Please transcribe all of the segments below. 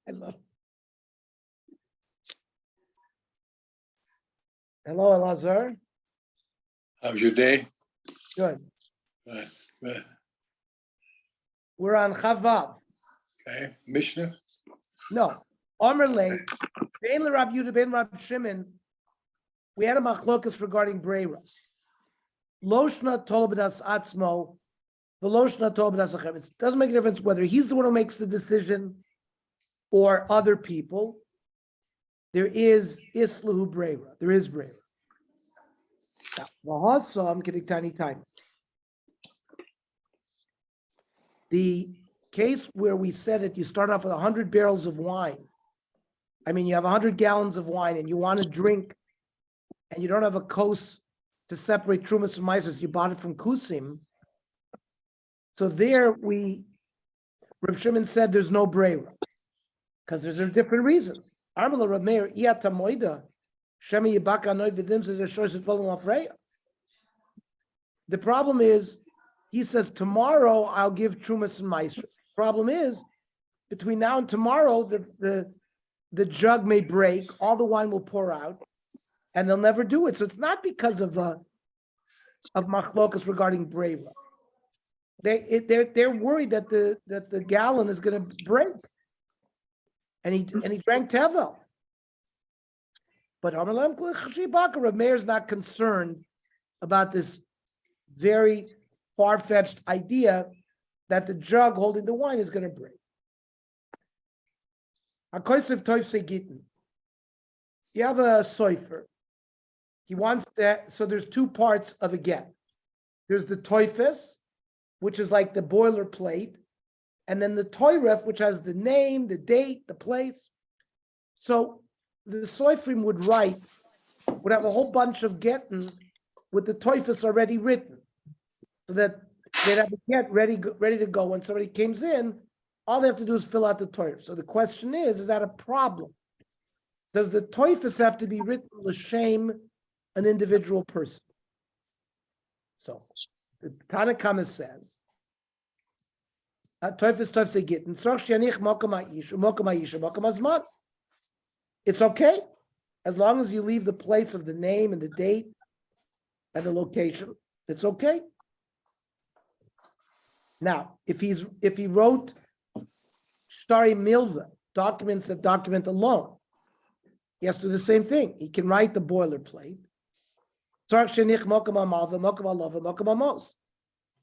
Hello. Hello, Elazar. How's your day? Good. Good. We're on Chavav. Okay, Mishnah. No. Omer Le, Bein l'Rab Yehuda, Bein l'Rab Shimon. We had a machlokas regarding Breira. Loshna tol b'das atzmo, v'loshna tol b'das achem. It doesn't make a difference whether he's the one who makes the decision or other people. There is islahu Breira. There is Breira. V'hasam getting tiny time. The case where we said that you start off with 100 barrels of wine. I mean, you have 100 gallons of wine and you want to drink and you don't have a kos to separate Trumas and Meisers. You bought it from Kusim. So there Reb Shimon said there's no Breira because there's a different reason. Armala Reb Meir, Iyata Moida, Shemi Yibaka Noid Vidim says a choice of falling off Freya. The problem is, he says, tomorrow I'll give Trumas and Meisers. The problem is, between now and tomorrow, the jug may break, all the wine will pour out, and they'll never do it. So it's not because of machlokas regarding Breira. They're worried that the gallon is going to break, and he drank tevel. But Reb Meir is not concerned about this very far-fetched idea that the jug holding the wine is going to break. You have a soifer. He wants that. So there's two parts of a get. There's the toifes, which is like the boilerplate, and then the toiref, which has the name, the date, the place. So the soifrim would have a whole bunch of getting with the toifes already written, so that they'd have a get ready to go. When somebody comes in, all they have to do is fill out the toifes. So the question is that a problem? Does the toifes have to be written l'shem an individual person? So the Tanakama says, toifes gittin. It's okay as long as you leave the place of the name and the date and the location. It's okay. Now, if he wrote Shtari Milva, documents that document a loan, he has to do the same thing. He can write the boilerplate. The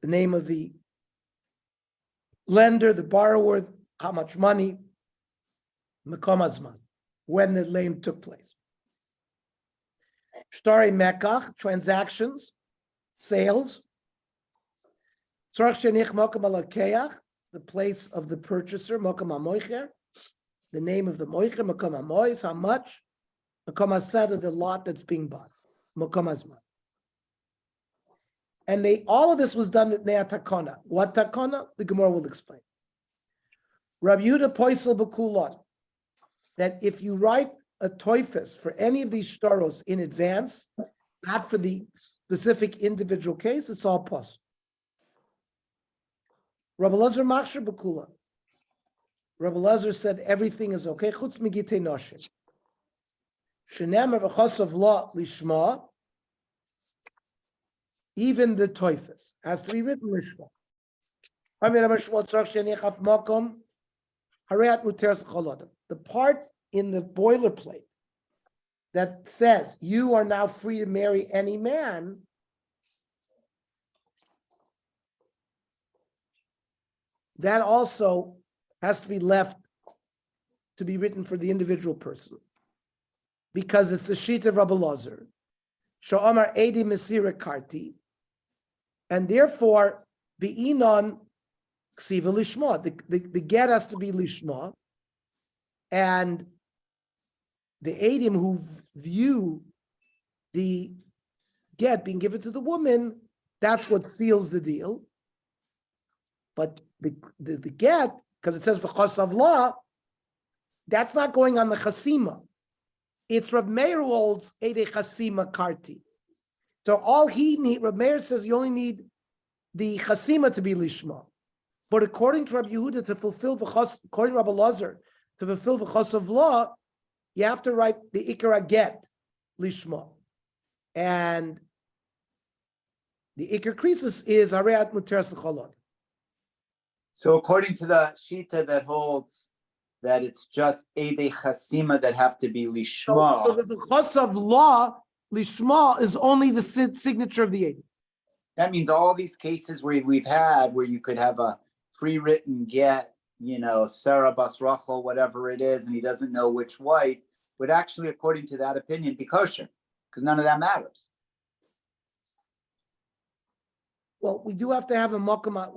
name of the lender, the borrower, how much money, when the loan took place. Shtari Mekach, transactions, sales. The place of the purchaser, the name of the moicher, how much, of the lot that's being bought, and all of this was done with nea takona. What takona? The Gemara will explain. Rabbi Yehuda poisel b'kulon, that if you write a toifes for any of these shtaros in advance, not for the specific individual case, it's all possible. Rabbi Lazar Machshir B'Kula. Rabbi Lazar said everything is okay. Chutz Migitei Noshim. Shenemer v'chosav lo lishma. Even the toifes has to be written lishma. The part in the boilerplate that says you are now free to marry any man, that also has to be left to be written for the individual person, because it's the sheet of Rabbi Lazar, Sha'amar Edi Mesira Karti, and therefore Be'inon Ksiva Lishma. The get has to be Lishma, and the Edim who view the get being given to the woman, that's what seals the deal. But the get, because it says v'chosav law, that's not going on the chasima. It's Reb Meir who holds ede chasima karti. So all he need, Reb Meir says you only need the chasima to be lishma. But according to Reb Yehuda, to fulfill according to Rabbi Lazar, to fulfill the chos of law, you have to write the ikra get lishma, and the ikra krisus is hareat muteres l'cholod. So according to the Shita that holds that it's just Eidei Chasima that have to be Lishma. So the chos of law lishma is only the signature of the Eidim. That means all these cases where we've had where you could have a pre-written get, Sarah Bas Rachel, whatever it is, and he doesn't know which wife, would actually, according to that opinion, be kosher, because none of that matters. Well, we do have to have a makama.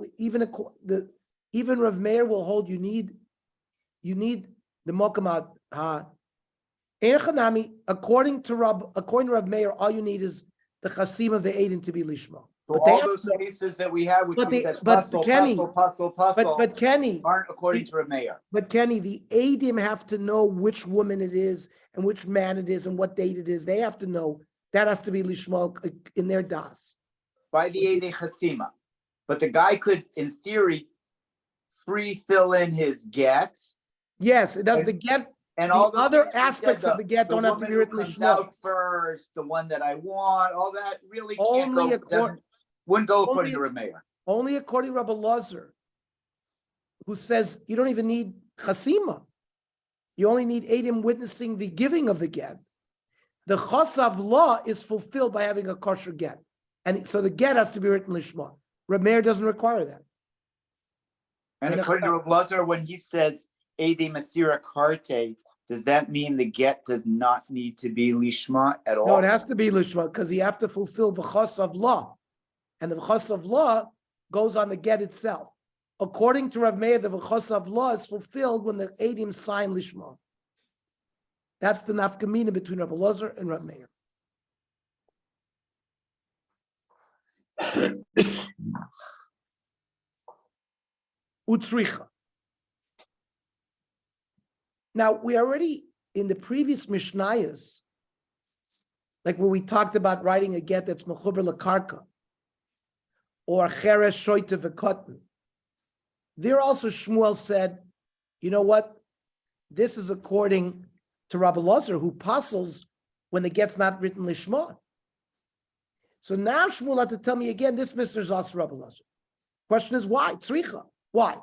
Even Rav Meir will hold you need the makama. According to Rav Meir, all you need is the chasim of the Eidim to be lishma. So But all those cases that we have, which we said puzzle, but Kenny, aren't according to Rav Meir. But Kenny, the Eidim have to know which woman it is and which man it is and what date it is. They have to know. That has to be lishma in their das. By the Eidei Chasima. But the guy could, in theory, fill in his get. Yes, it does. The get and the all the other aspects of the get don't have to be written comes lishma. out first, the one that I want, all that really can't Only go. Wouldn't go according to only- Rav Meir. Only according to Rabbi Lazar, who says you don't even need chasima. You only need Eidim witnessing the giving of the get. The chos of law is fulfilled by having a kosher get. And so the get has to be written lishma. Rav Meir doesn't require that. And according to Rav Lazar, when he says Eidei Masira Karte, does that mean the get does not need to be Lishma at all? No, it has to be lishma because you have to fulfill the chos of law. And the chos of law goes on the get itself. According to Rav Meir, the chos of law is fulfilled when the Eidim sign lishma. That's the nafkamina between Rabbi Lazar and Rav Meir. Utzricha. Now, we already, in the previous Mishnayos, like where we talked about writing a get that's mechuber lakarka, or cheres shoyte v'kotten, there also Shmuel said, you know what? This is according to Rabbi Lazar, who puzzles when the get's not written lishma. So now Shmuel had to tell me again, this Mr. is also Rabbi Lazar. Question is why? Tzricha. Why?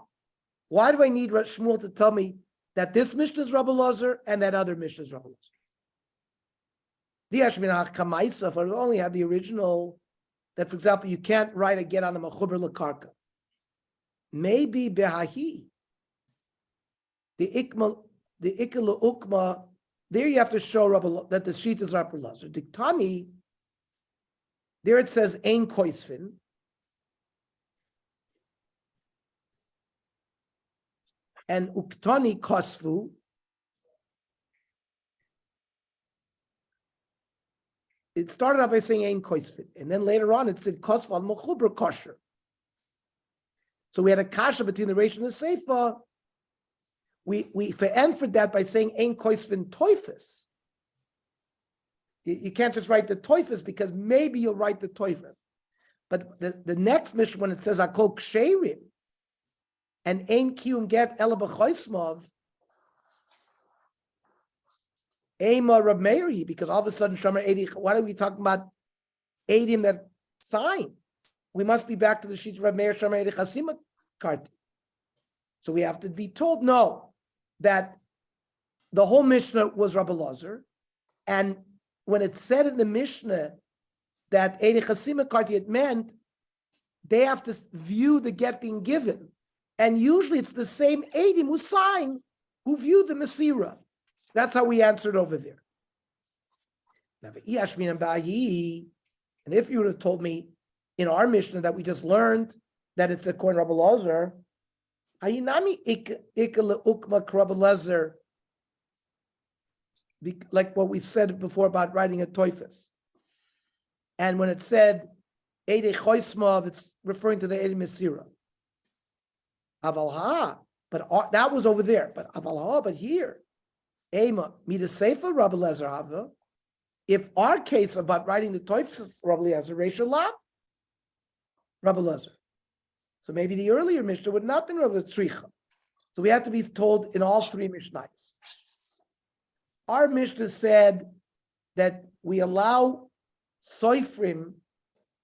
Why do I need Shmuel to tell me that this Mishnah is Rabbi Lazar and that other Mishnah is Rabbi Lazar? The Ashminach Kamaisa, if I only had the original, that for example, you can't write a get on a mechuber lakarka. Maybe behahi. The ikma ukma, there you have to show that the sheet is Rabbi Lazar. Diktani, there it says ein koisfin. And uktani kosfu. It started out by saying ein koisfin, and then later on it said kosfu al mechuber kosher. So we had a kasha between the Reish and the Seifa. We for that by saying ein koisfin toifus. You can't just write the toifus because maybe you'll write the toifus. But the next mission when it says akol ksherim and ein kiyum get ela b'choismov, ema Rab Meiri, because all of a sudden Shomer Edi, why are we talking about Edim that sign? We must be back to the sheet of Rab Meir Shomer Edi Chasima card. So we have to be told no, that the whole Mishnah was Rabbi Lazar, and when it said in the Mishnah that Edi Chasima card it meant they have to view the get being given. And usually it's the same Eidim who sign, who view the Masira. That's how we answered over there. Now, and if you would have told me in our Mishnah that we just learned that it's according to Rabbi Lazar, like what we said before about writing a toifus. And when it said Eidei Choismav, it's referring to the Eidei Masira. Avalha, but that was over there. But avalha, but here, Ema Mida Sefer Rabbi Lezer Hava. If our case about writing the toifs of Rabbi Lezer Reisha Lav, Rabbi Lezer. So maybe the earlier Mishnah would not have been Rabbi Tzricha. So we have to be told in all three Mishnayos. Our Mishnah said that we allow Soifrim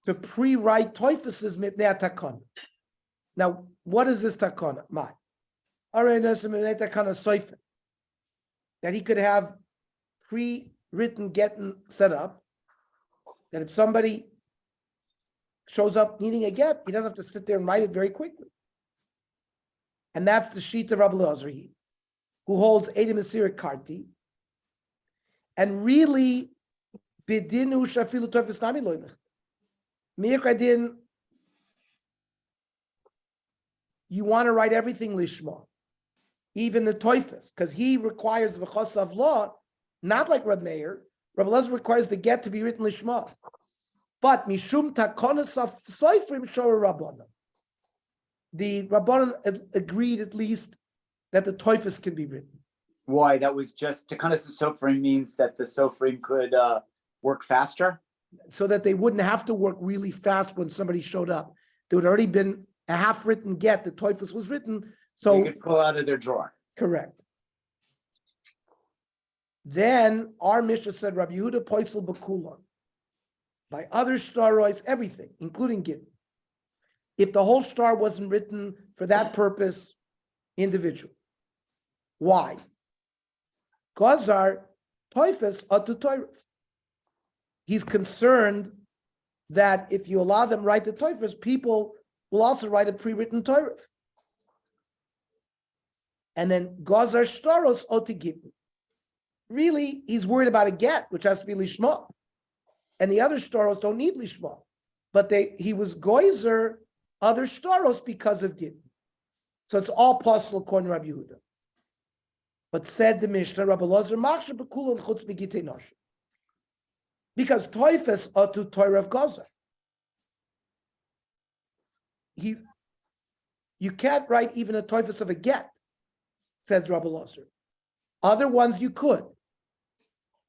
to pre-write Toifuses mipnei takana. Now, what is this takana? That he could have pre-written getting set up, that if somebody shows up needing a get, he doesn't have to sit there and write it very quickly. And that's the sheet of Rabbi Elazar, who holds Edim Asirik Karti. And really, Bidinu Shafilu Tofis Nami Loimech. Mirkadin, you want to write everything Lishma, even the Toifis, because he requires the Chos of law, not like Reb Meir. Rabbi Elazar requires the get to be written Lishma. But Mishum Takonas of Soifrim Shor Rabbanon. The Rabbanon agreed at least that the Toifis can be written. Why? That was just Takanas Sofrim means that the Sofrim could work faster? So that they wouldn't have to work really fast when somebody showed up. There would already been a half-written get. The Toifus was written. So you could pull out of their drawer. Correct. Then our Mishnah said, Rabbi Yehuda Poisel Bakulon. By other starois, everything, including Gittin. If the whole star wasn't written for that purpose, individual. Why? Gazar Toifus Atu Toirif. He's concerned that if you allow them to write the Toifus, people will also write a pre-written Toirif. And then Gazar Staros Oti Gittin. Really, he's worried about a get, which has to be Lishma. And the other staros don't need Lishma. But he was Goizer other staros because of Gittin. So it's all possible according to Rabbi Yehuda. But said the Mishnah, Rabbi Elazar, Machshav B'kulon Chutz B'Gittin Noshim. Because Toifes are to Torah of Gaza. You can't write even a Toifes of a get, says Rabbi Elazar. Other ones you could.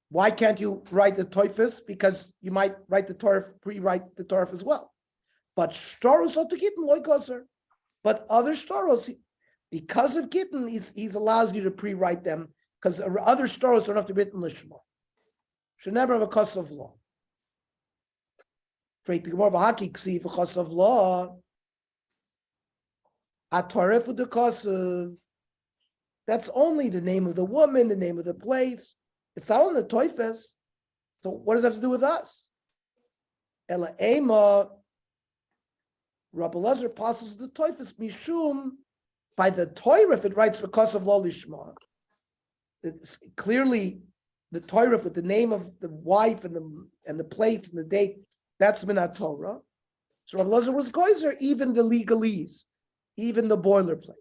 Why can't you write the Toifes? Because you might write the Torah, pre-write the Torah as well. But Shtaros are to Gittin loy Gaza. But other Shtaros, because of Gittin, he allows you to pre-write them because other staros don't have to be written lishma. Should never have a cause of law. For it to more of a haki ksiv, a cause of law. Atarefu the cause of. That's only the name of the woman, the name of the place. It's not on the toifes. So what does that have to do with us? Ela ema. Rabbi Elazar passes the toifes mishum. By the Torah, if it writes for cause of law lishma, it's clearly the Torah with the name of the wife and the place and the date. That's minat Torah. So Rabbi Elazar was goizer, even the legalese, even the boilerplate.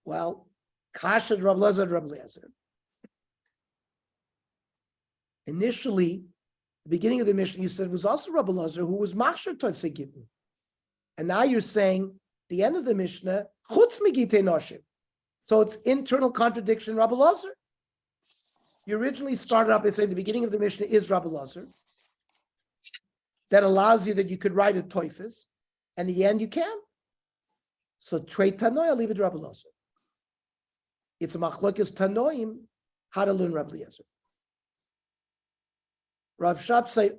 Well, kasha Rabbi Elazar. Initially, the beginning of the mission, you said it was also Rabbi Elazar who was machshir toifse gittin, and now you're saying the end of the Mishnah. Chutz Gittin Noshim. So it's internal contradiction, Rabbi Elazar. You originally started off by saying the beginning of the Mishnah is Rabbi Elazar. That allows you that you could write a toifus, and in the end you can. So Trei Tanoi, I'll leave it to Rabbi Elazar. It's a machlokes Tanoim, how to learn Rabbi Elazar. Rav Shab say,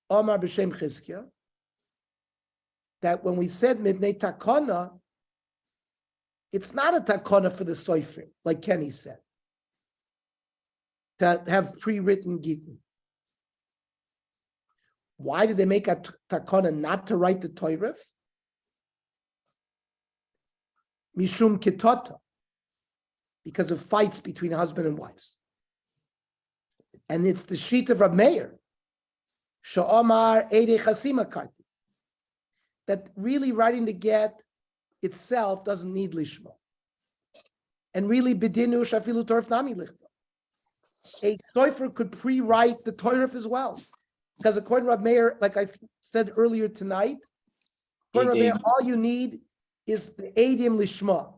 Omar b'Shem Chizkiah, that when we said Mibnei Takana, it's not a takana for the soifrim, like Kenny said, to have pre-written gittin. Why did they make a takana not to write the Torah? Mishum kitata, because of fights between husband and wives. And it's the sheet of Rab Meir, Sha'omar Eidei Chasima Karti, that really writing the get itself doesn't need lishma. And really, bidinu shafilu torf nami lichta. A soifer could pre-write the Torah as well. Because according to Rab Meir, like I said earlier tonight, according to Rab Meir, all you need is the edim lishma.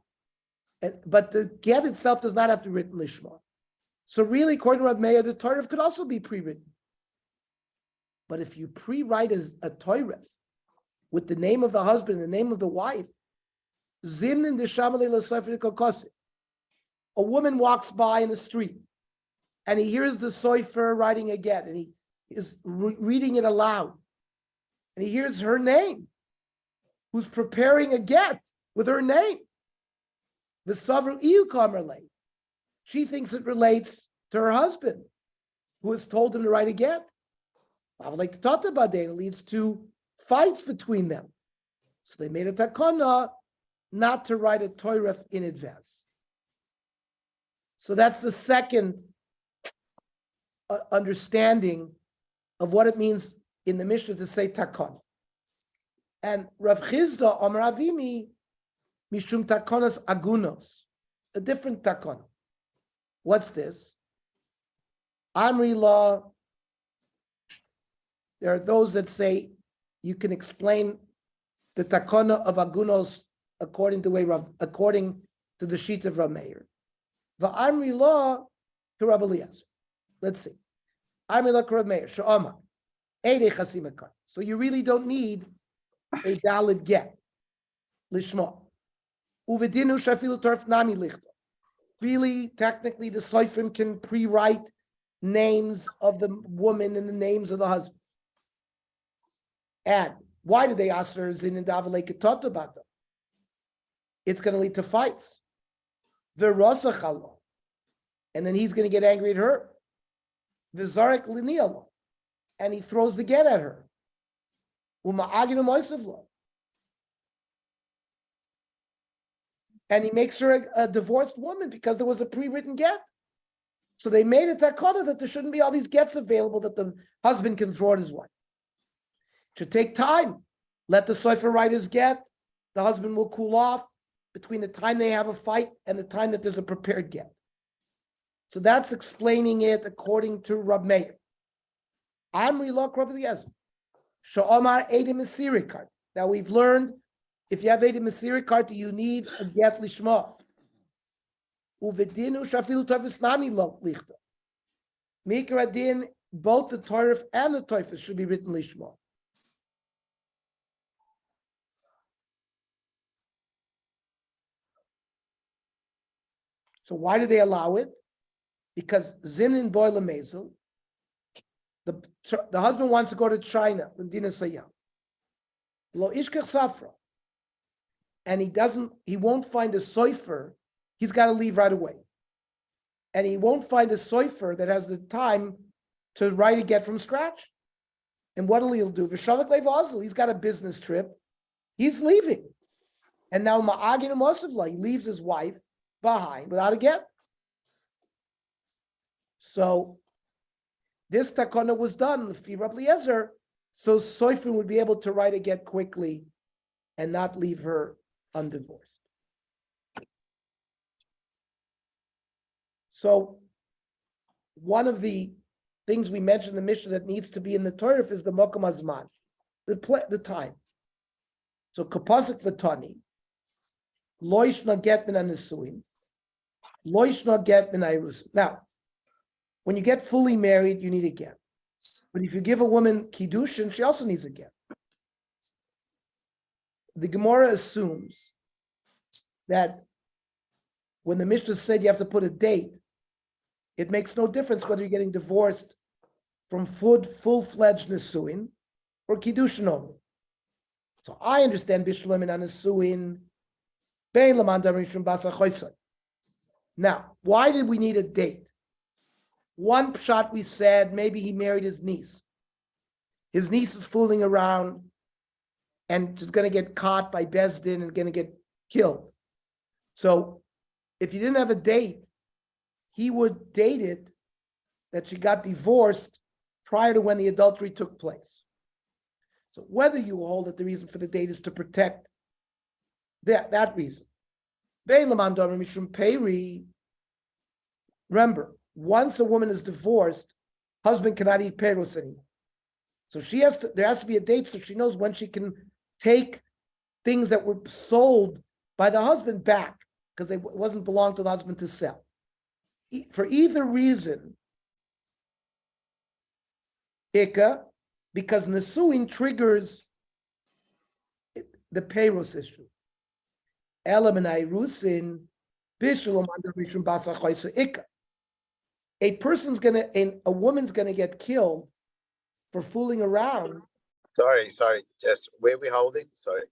But the get itself does not have to be written lishma. So really, according to Rab Meir, the Torah could also be pre-written. But if you pre-write as a Torah with the name of the husband, the name of the wife, Zimnin de Shamalei L'Sofer Kokosi. A woman walks by in the street, and he hears the sofer writing a get, and he is reading it aloud, and he hears her name, who's preparing a get with her name. The Savru Iu Kamerle. She thinks it relates to her husband, who has told him to write a get. I would like to talk about that. It leads to fights between them. So they made a takana not to write a toiref in advance. So that's the second understanding of what it means in the Mishnah to say takana. And Rav Chizda Amar Avimi Mishum takonas agunos, a different takana. What's this? Amri law. There are those that say you can explain the takana of agunos according to the sheet of Rav Meir. The Amri law to Rabbi Eliezer. Let's see. Amri law to Rav Meir. Sha'ama. Eidei chasimekar. So you really don't need a valid get. Lishma. Uvedinu shafilu torf nami lichta. Really, technically, the Soifrim can pre-write names of the woman and the names of the husband. And why did they ask her Zin and Davalei Ketot about them? It's going to lead to fights. V'rosachalo. And then he's going to get angry at her. V'zarek linialo. And he throws the get at her. Uma'aginu moisevlo. And he makes her a divorced woman because there was a pre-written get. So they made a takana that there shouldn't be all these gets available that the husband can throw at his wife. It should take time. Let the sofer write his get. The husband will cool off between the time they have a fight and the time that there's a prepared get. So that's explaining it according to Rab Meir. Amri lo Rabbi Eliezer. Sha'omar Eidim Mesirikart. Now we've learned if you have Eidim Mesirikart, you need a get lishma. Uvedinu shafilu tofis nami lo lichta. Mikra din, both the Torah and the Toifus should be written lishma. So why do they allow it? Because Zin and Boy Lamezel, the husband wants to go to China, Dina Sayyam. Lo ishkech safra. And he won't find a soifer, he's got to leave right away. And he won't find a soifer that has the time to write a get from scratch. And what will he do? V'shavak levazel, he's got a business trip, he's leaving. And now Ma'agin Mosavla, he leaves his wife behind without a get. So this takana was done with Rabbi Eliezer, so Soifrim would be able to write a get quickly and not leave her undivorced. So one of the things we mentioned in the Mishnah that needs to be in the Torah is the Mokum Hazman, the time. So Kapasik Vatani, Loishna get min anisuin, Loishna get min ayrusim. Now, when you get fully married, you need a get. But if you give a woman kiddushin, she also needs a get. The Gemara assumes that when the Mishnah said you have to put a date, it makes no difference whether you're getting divorced from full-fledged nisuin or kiddushin only. So I understand bishlam and anisuin, bein lamandam rishum basa choisai. Now, why did we need a date? One pshat we said maybe he married his niece. His niece is fooling around and is going to get caught by Bezdin and going to get killed. So if you didn't have a date, he would date it that she got divorced prior to when the adultery took place. So whether you hold that the reason for the date is to protect that reason. Remember, once a woman is divorced, husband cannot eat peros anymore. So there has to be a date so she knows when she can take things that were sold by the husband back because it wasn't belong to the husband to sell. For either reason, Ika, because Nesuin triggers the peros issue. Elamanai Rusin, Bishulum under Mishum Basa Choisa Ika. A woman's gonna get killed for fooling around. Sorry. Just where we holding? Sorry.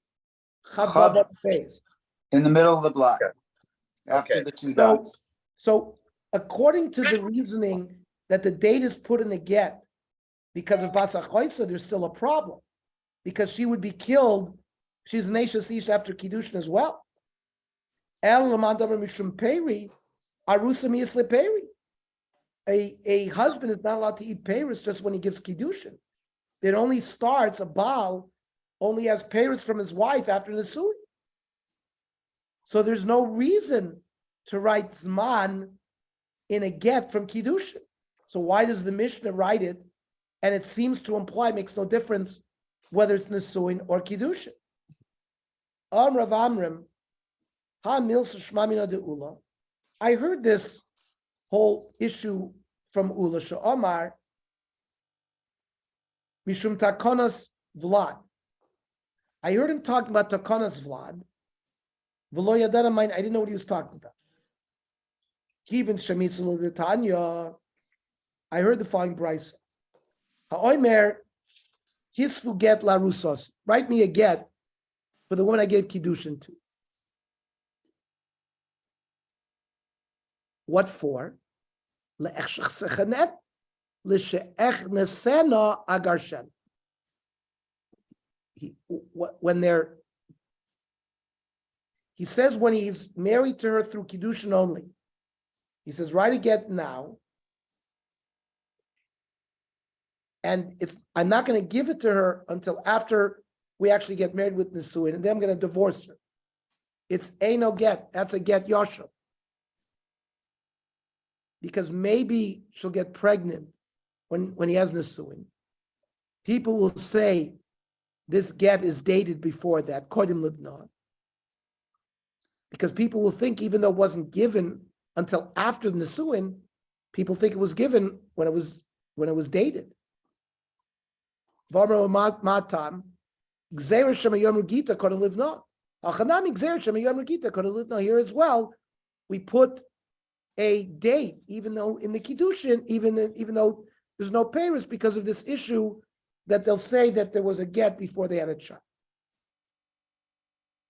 Chav Beis. In the middle of the block, Okay. after Okay. the two dots. So according to the reasoning that the date is put in a get because of Basa Choisa, there's still a problem because she would be killed. She's an Eishes Ish after Kiddushin as well. El Lamadavar Mishum Peri, Arusa Miasle Peri. A husband is not allowed to eat Paris just when he gives Kiddushin. It only starts, a Baal only has Paris from his wife after the Nisuin. So there's no reason to write Zman in a get from Kiddushin. So why does the Mishnah write it? And it seems to imply it makes no difference whether it's Nisuin or Kiddushin. Rav Amram, Ha Milsa Shmamina de Ula. I heard this whole issue from Ula Sha'omar, Mishum Takonas Vlad. I heard him talking about Takonas Vlad. V'lo yadana mine, I didn't know what he was talking about. Kivin Shemitzul de Tanya. I heard the following brisa. Ha'omer Kisfu get la Rusos. Write me a get for the woman I gave Kiddushin to. What for? Le'echsechenet l'she'ech nesena agarshen. He says when he's married to her through Kiddushin only, he says, write a get now, and I'm not going to give it to her until after we actually get married with Nisuin, and then I'm going to divorce her. It's no get. That's a get yosha. Because maybe she'll get pregnant when he has Nisuin. People will say this get is dated before that, kodim livna. Because people will think, even though it wasn't given until after the Nisuin, people think it was given when it was dated. Matam, Gzeir Shemayom Gita kodim livna. Achanami Gzeir Shemayom Gita kodim livna. Here as well, we put a date, even though in the Kiddushin, even though there's no Paris, because of this issue that they'll say that there was a get before they had a child.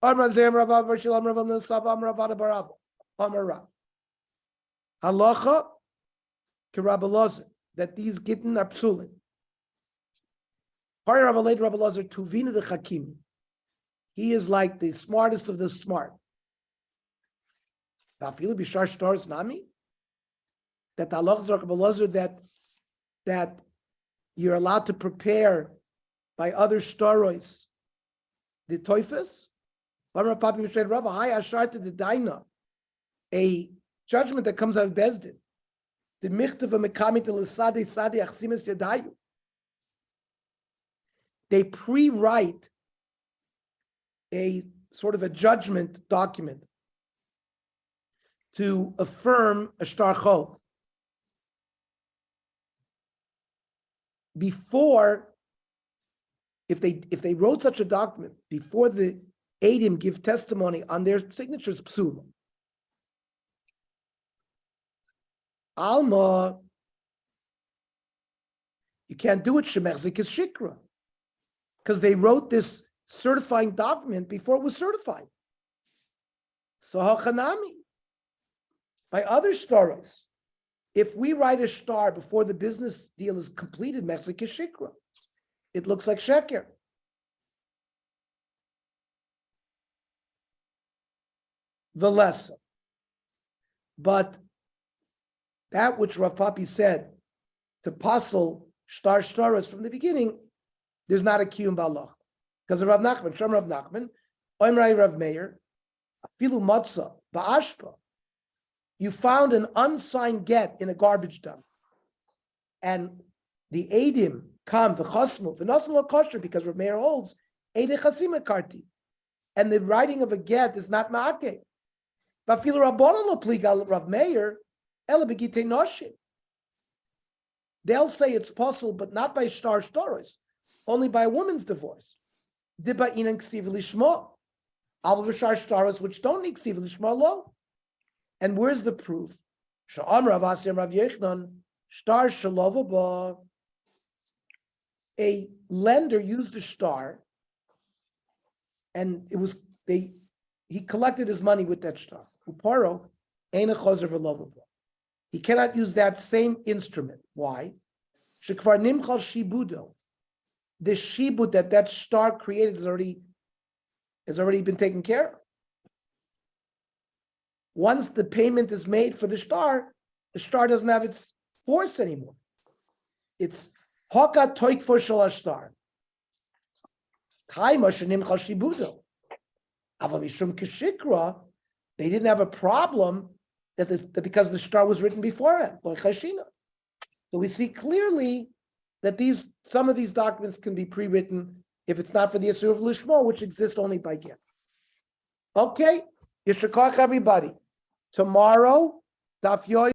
Halacha k'Rabbi that these gittin are psulin. Hari Rabbi Elazar Tuvina the Chakim. He is like the smartest of the smart. That the halacha that you're allowed to prepare by other starois the toifus. A judgment that comes out of Bezdin. The michtav mekamit l'sadei sadei achsimis yadayu. They pre-write a sort of a judgment document to affirm a shtar chol. Before, if they wrote such a document before the Eidim give testimony on their signatures, psula. Alma, you can't do it. Shemechzik is shikra, because they wrote this certifying document before it was certified. So hachanami. By other stars, if we write a star before the business deal is completed, mechzik is shikra. It looks like sheker. The lesson. But that which Rav Papi said to puzzle shtaras from the beginning, there's not a kiyum b'alach. Because of Rav Nachman, Shem Rav Nachman, Oimrai Rav Meir, afilu matzah ba'ashpa. You found an unsigned get in a garbage dump, and the Eidim come the chasmu the nasmu kosher because Rav Meir holds Eidei chasima karti, and the writing of a get is not ma'ake. Afilu rabbanon lo pligal Rav Meir. They'll say it's possible, but not by shtaros, only by a woman's divorce. Al Bashar Shtaros, which don't need Ksiv Lishma Lo. And where's the proof? Sha'am Rav Asim Rav Yechnon, Shtar Shalovaba. A lender used a shtar, and he collected his money with that shtar. Uparo, Eina Chozer V'Lovaba. He cannot use that same instrument. Why? Shekvar Nimchal Shibudo. The shibud that shtar created has already been taken care of. Once the payment is made for the shtar doesn't have its force anymore. It's Hoka toik for shalashtar. Taima shenim chal shibudo. Aval mishum kishikra, they didn't have a problem that because the shtar was written beforehand. So we see clearly that some of these documents can be pre-written if it's not for the Yisur of Lishmo, which exists only by gift. Okay, Yishakach everybody. Tomorrow, Daf Yomi